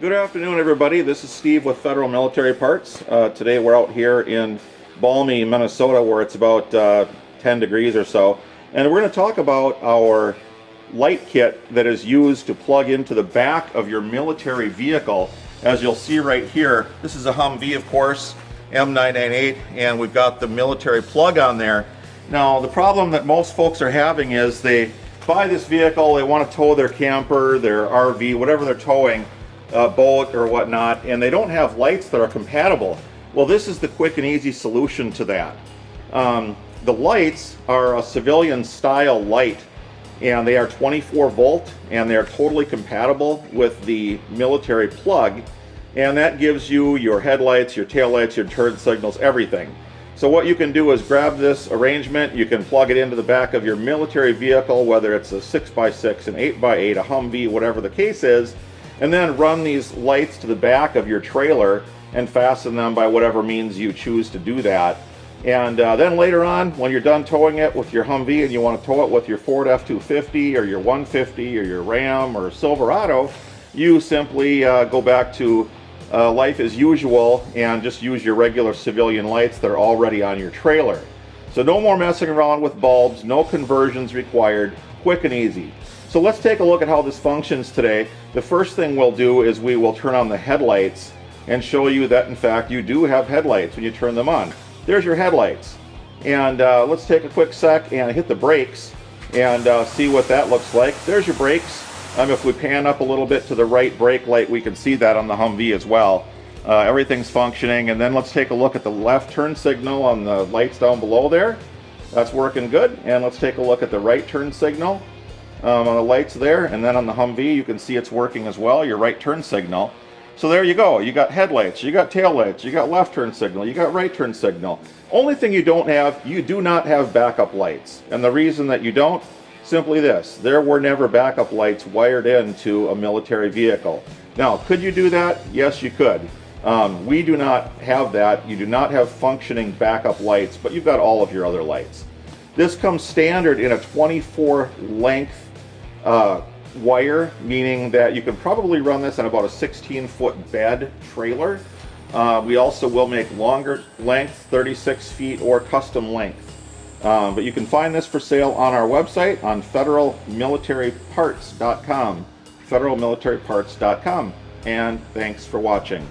Good afternoon, everybody. This is Steve with Federal Military Parts. Today we're out here in balmy Minnesota where it's about 10 degrees or so. And we're going to talk about our light kit that is used to plug into the back of your military vehicle. As you'll see right here, this is a Humvee, of course, M998, and we've got the military plug on there. Now, the problem that most folks are having is they buy this vehicle, they want to tow their camper, their RV, whatever they're towing, boat or whatnot, and they don't have lights that are compatible. Well, this is the quick and easy solution to that. The lights are a civilian style light, and they are 24 volt, and they're totally compatible with the military plug, and that gives you your headlights, your taillights, your turn signals, everything. So what you can do is grab this arrangement, you can plug it into the back of your military vehicle, whether it's a 6x6, an 8x8, a Humvee, whatever the case is, and then run these lights to the back of your trailer and fasten them by whatever means you choose to do that. And then later on, when you're done towing it with your Humvee and you want to tow it with your Ford F-250 or your 150 or your Ram or Silverado, you simply go back to life as usual and just use your regular civilian lights that are already on your trailer. So no more messing around with bulbs, no conversions required, quick and easy. So let's take a look at how this functions today. The first thing we'll do is we will turn on the headlights and show you that in fact you do have headlights when you turn them on. There's your headlights. And let's take a quick sec and hit the brakes and see what that looks like. There's your brakes. If we pan up a little bit to the right brake light, we can see that on the Humvee as well. Everything's functioning. And then let's take a look at the left turn signal on the lights down below there. That's working good. And let's take a look at the right turn signal on the lights there. And then on the Humvee, you can see it's working as well, your right turn signal. So there you go. You got headlights, you got taillights, you got left turn signal, you got right turn signal. Only thing you don't have, you do not have backup lights. And the reason that you don't, simply this: there were never backup lights wired into a military vehicle. Now, could you do that? Yes, you could. We do not have that. You do not have functioning backup lights, but you've got all of your other lights. This comes standard in a 24 length wire, meaning that you can probably run this on about a 16-foot bed trailer. We also will make longer length, 36 feet or custom length. But you can find this for sale on our website on federalmilitaryparts.com, federalmilitaryparts.com. And thanks for watching.